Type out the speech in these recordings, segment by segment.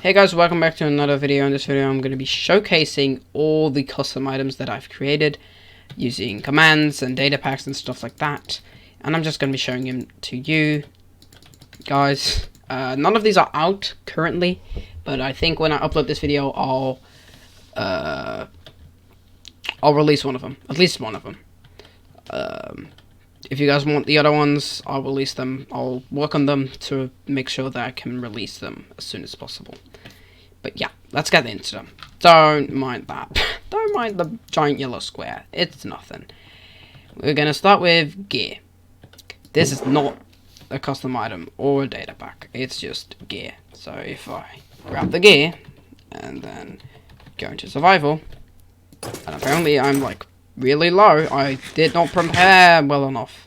Hey guys, welcome back to another video. In this video I'm going to be showcasing all the custom items that I've created using commands and data packs and stuff like that, and I'm just going to be showing them to you guys. None of these are out currently, but I think when I upload this video I'll release one of them, at least one of them. If you guys want the other ones, I'll release them. I'll work on them to make sure that I can release them as soon as possible. But yeah, let's get into them. Don't mind that. Don't mind the giant yellow square. It's nothing. We're going to start with gear. This is not a custom item or a data pack. It's just gear. So if I grab the gear and then go into survival, and apparently I'm like really low. I did not prepare well enough.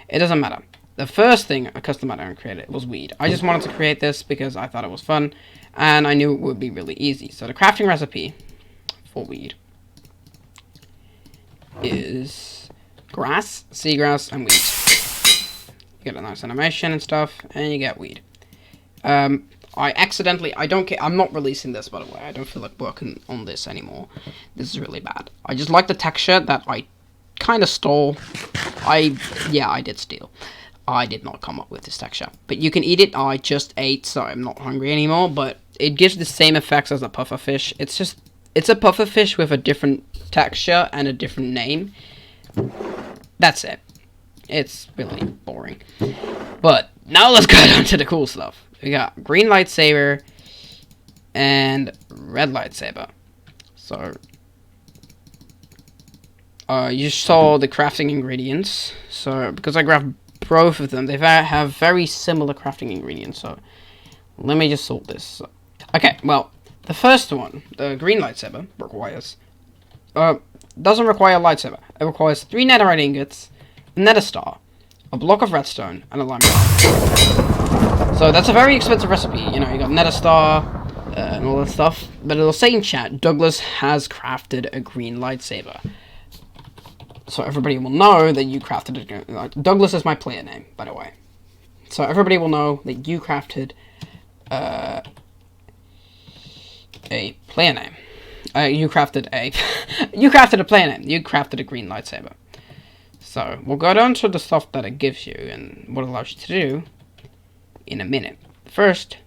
It doesn't matter. The first thing a custom item created was weed. I just wanted to create this because I thought it was fun, and I knew it would be really easy. So the crafting recipe for weed is grass, seagrass, and weed. You get a nice animation and stuff, and you get weed. I don't care. I'm not releasing this, by the way. I don't feel like working on this anymore. This is really bad. I just like the texture that I kind of stole. Yeah, I did steal. I did not come up with this texture. But you can eat it. I just ate, so I'm not hungry anymore. But it gives the same effects as a pufferfish. It's a pufferfish with a different texture and a different name. That's it. It's really boring. But now let's go down to the cool stuff. We got green lightsaber and red lightsaber. So, you saw the crafting ingredients. So, because I grabbed both of them, they have very similar crafting ingredients. So, let me just sort this. Okay, well, the first one, the green lightsaber, requires, doesn't require a lightsaber. It requires 3 netherite ingots, a nether star, a block of redstone, and a lime bar. So that's a very expensive recipe. You know, you got nether star and all that stuff. But it'll say in chat, Douglas has crafted a green lightsaber. So everybody will know that you crafted it. Douglas is my player name, by the way. So everybody will know that you crafted a player name. You crafted a player name. You crafted a green lightsaber. So we'll go down to the stuff that it gives you and what it allows you to do in a minute. First,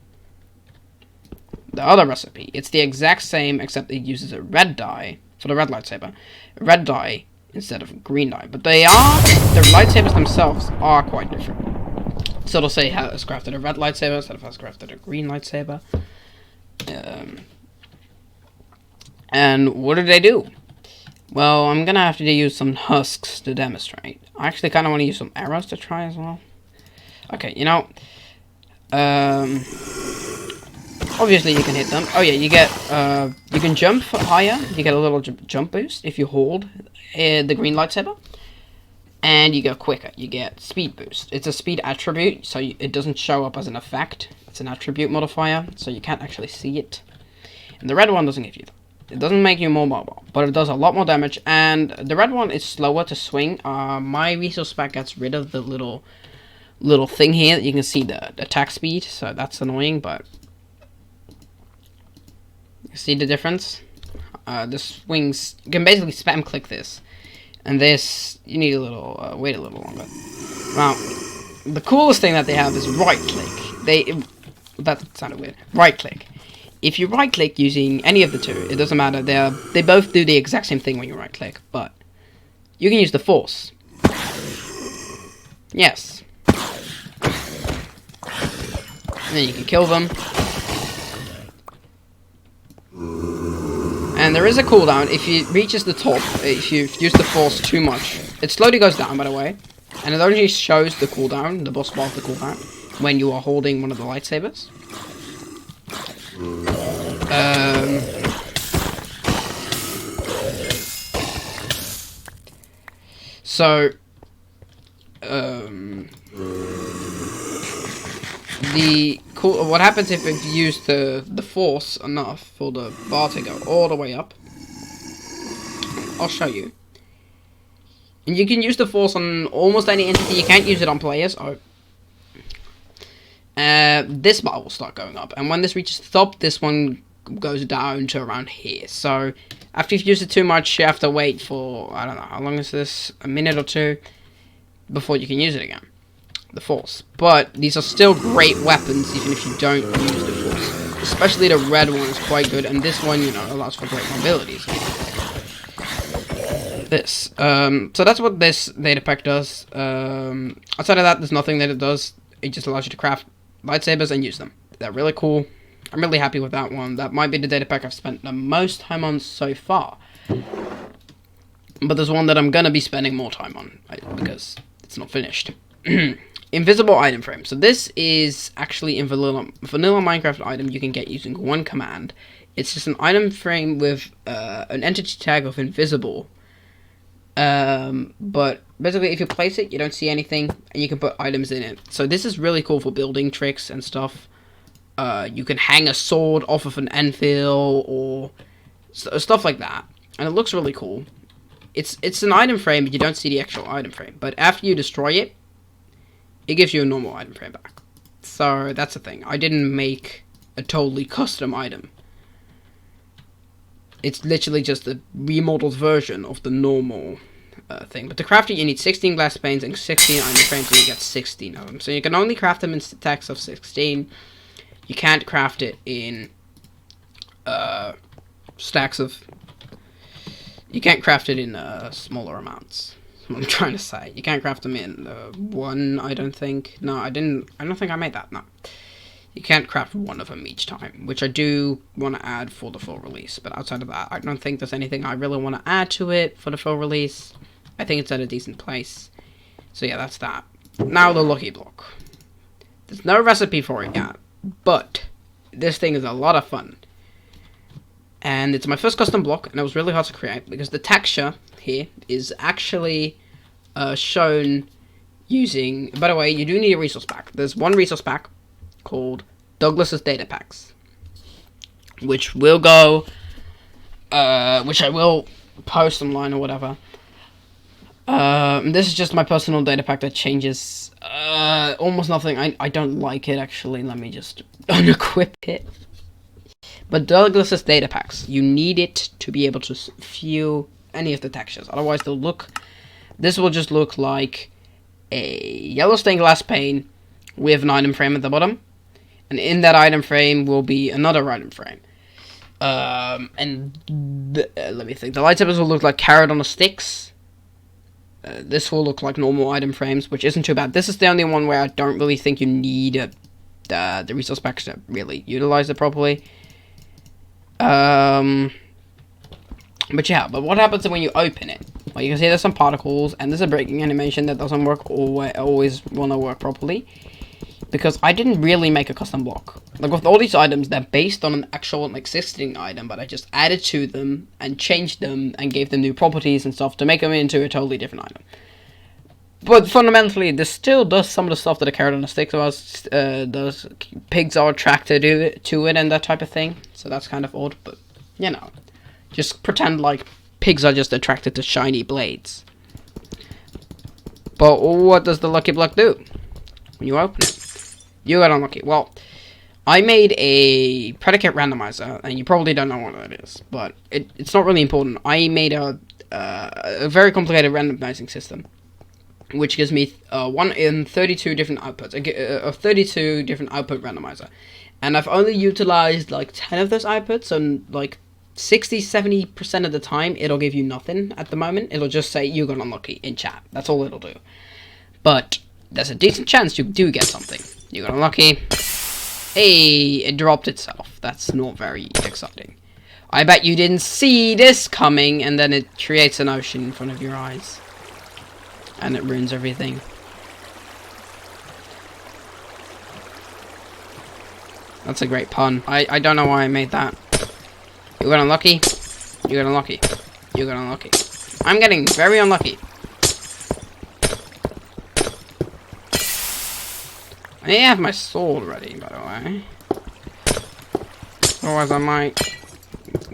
the other recipe. It's the exact same, except it uses a red dye for the red lightsaber. A red dye instead of green dye. But the lightsabers themselves are quite different. So it'll say how it's crafted a red lightsaber instead of how it's crafted a green lightsaber. And what do they do? Well, I'm gonna have to use some husks to demonstrate. I actually kind of want to use some arrows to try as well. Okay, you know, obviously you can hit them. Oh yeah, you get, you can jump higher. You get a little jump boost if you hold the green lightsaber. And you go quicker. You get speed boost. It's a speed attribute, so it doesn't show up as an effect. It's an attribute modifier, so you can't actually see it. And the red one doesn't give you that. It doesn't make you more mobile, but it does a lot more damage. And the red one is slower to swing. My resource pack gets rid of the little thing here that you can see the attack speed, so that's annoying, but you see the difference. The swings, you can basically spam click this, and this you need a little wait a little longer. Now the coolest thing that they have is right click. That sounded weird. Right click. If you right click using any of the two, it doesn't matter. They both do the exact same thing when you right click, but you can use the force. Yes. And then you can kill them. And there is a cooldown. If it reaches the top, if you use the force too much, it slowly goes down, by the way. And it only shows the cooldown, the boss bar of the cooldown, when you are holding one of the lightsabers. So, what happens if you use the force enough for the bar to go all the way up? I'll show you. And you can use the force on almost any entity. You can't use it on players. Oh. this bar will start going up. And when this reaches the top, this one goes down to around here. So after you've used it too much, you have to wait for, I don't know, how long is this? A minute or two before you can use it again. The Force. But these are still great weapons, even if you don't use the Force. Especially the red one is quite good, and this one, you know, allows for great mobilities. This. So that's what this data pack does. Outside of that, there's nothing that it does. It just allows you to craft lightsabers and use them. They're really cool. I'm really happy with that one. That might be the data pack I've spent the most time on so far. But there's one that I'm gonna be spending more time on, because it's not finished. Invisible item frame. So this is actually in vanilla Minecraft item you can get using one command. It's just an item frame with an entity tag of invisible. But basically if you place it, you don't see anything, and you can put items in it. So this is really cool for building tricks and stuff. You can hang a sword off of an anvil or stuff like that, and it looks really cool. It's an item frame, but you don't see the actual item frame. But after you destroy it, it gives you a normal item frame back. So that's the thing. I didn't make a totally custom item. It's literally just a remodeled version of the normal thing. But to craft it, you need 16 glass panes and 16 item frames, and you get 16 of them. So you can only craft them in stacks of 16. You can't craft it in stacks of... You can't craft it in smaller amounts. That's what I'm trying to say. You can't craft them in one, I don't think. No, I don't think I made that, no. You can't craft one of them each time, which I do want to add for the full release. But outside of that, I don't think there's anything I really want to add to it for the full release. I think it's at a decent place. So yeah, that's that. Now the lucky block. There's no recipe for it yet, but this thing is a lot of fun. And it's my first custom block, and it was really hard to create because the texture here is actually shown using... By the way, you do need a resource pack. There's one resource pack called Douglas's Data Packs, which will go, which I will post online or whatever. This is just my personal data pack that changes almost nothing. I don't like it, actually. Let me just unequip it. But Douglas's data packs, you need it to be able to view any of the textures. Otherwise, they'll look... This will just look like a yellow stained glass pane with an item frame at the bottom. And in that item frame will be another item frame. Let me think. The lightsabers will look like carrot on the sticks. This will look like normal item frames, which isn't too bad. This is the only one where I don't really think you need the resource packs to really utilize it properly. But yeah, but what happens when you open it? Well, you can see there's some particles, and there's a breaking animation that doesn't work always want to work properly. Because I didn't really make a custom block. Like, with all these items, they're based on an actual existing item, but I just added to them, and changed them, and gave them new properties and stuff to make them into a totally different item. But fundamentally, this still does some of the stuff that a carrot on a stick does. Pigs are attracted to it and that type of thing. So that's kind of odd, but, you know. Just pretend like pigs are just attracted to shiny blades. But what does the lucky block do when you open it? You got unlucky. Well, I made a predicate randomizer, and you probably don't know what that is, but it's not really important. I made a very complicated randomizing system, which gives me 1 in 32 different outputs, a 32 different output randomizer. And I've only utilized like 10 of those outputs, so like 60-70% of the time, it'll give you nothing at the moment. It'll just say you got unlucky in chat. That's all it'll do. But there's a decent chance you do get something. You got unlucky. Hey, it dropped itself. That's not very exciting. I bet you didn't see this coming, and then it creates an ocean in front of your eyes. And it ruins everything. That's a great pun. I don't know why I made that. You got unlucky. You got unlucky. You got unlucky. I'm getting very unlucky. I have my sword ready, by the way. Otherwise I might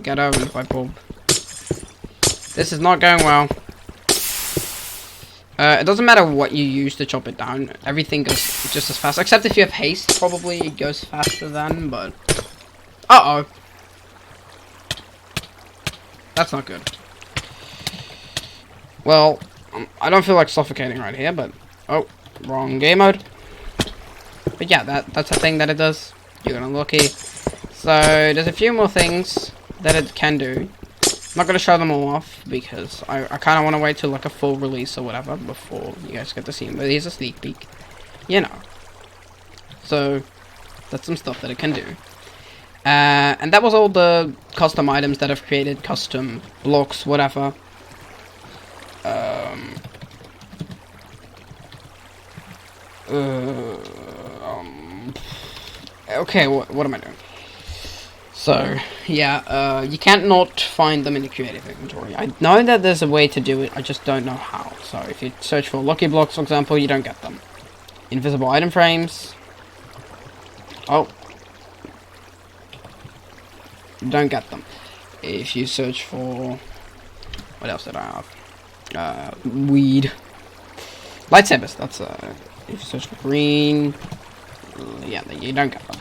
get owned by Bob. This is not going well. It doesn't matter what you use to chop it down. Everything goes just as fast. Except if you have haste, probably it goes faster then, but... Uh-oh. That's not good. Well, I don't feel like suffocating right here, but... Oh, wrong game mode. But yeah, that's a thing that it does. You're gonna lucky. So, there's a few more things that it can do. I'm not going to show them all off, because I kind of want to wait till like a full release or whatever before you guys get to see them. But here's a sneak peek. You know. So, that's some stuff that it can do. And that was all the custom items that I've created. Custom blocks, whatever. Okay, what am I doing? So, yeah, you can't not find them in the creative inventory. I know that there's a way to do it, I just don't know how. So, if you search for lucky blocks, for example, you don't get them. Invisible item frames. Oh. You don't get them. If you search for... What else did I have? Weed. Lightsabers, that's, if you search for green... yeah, you don't get them.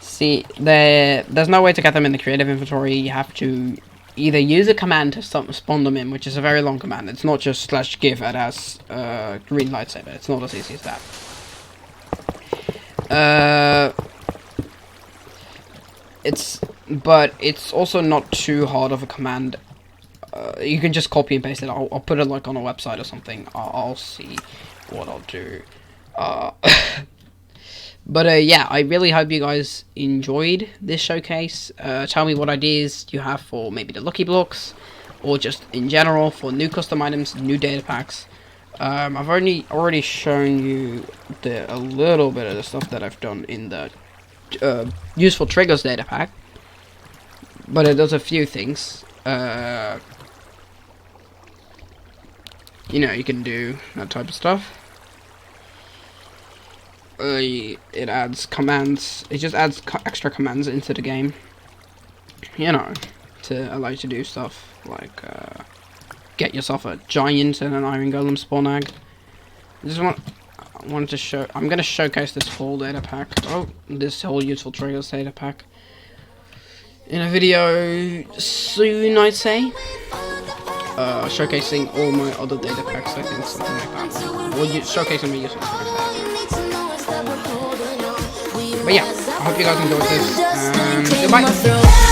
See, there's no way to get them in the creative inventory. You have to either use a command to spawn them in, which is a very long command. It's not just /give it as green lightsaber. It's not as easy as that. But it's also not too hard of a command. You can just copy and paste it. I'll put it like on a website or something. I'll see what I'll do. But yeah, I really hope you guys enjoyed this showcase. Tell me what ideas you have for maybe the lucky blocks, or just in general for new custom items, new data packs. I've already shown you a little bit of the stuff that I've done in the useful triggers data pack, but it does a few things. You know, you can do that type of stuff. It adds commands. It just adds extra commands into the game. You know, to allow you to do stuff like get yourself a giant and an iron golem spawn egg. I wanted to show. I'm gonna showcase this full data pack. Oh, this whole useful triggers data pack in a video soon, I'd say. Showcasing all my other data packs. I think something like that. Or showcasing my useful triggers data pack. But yeah, I hope you guys enjoyed this, and goodbye.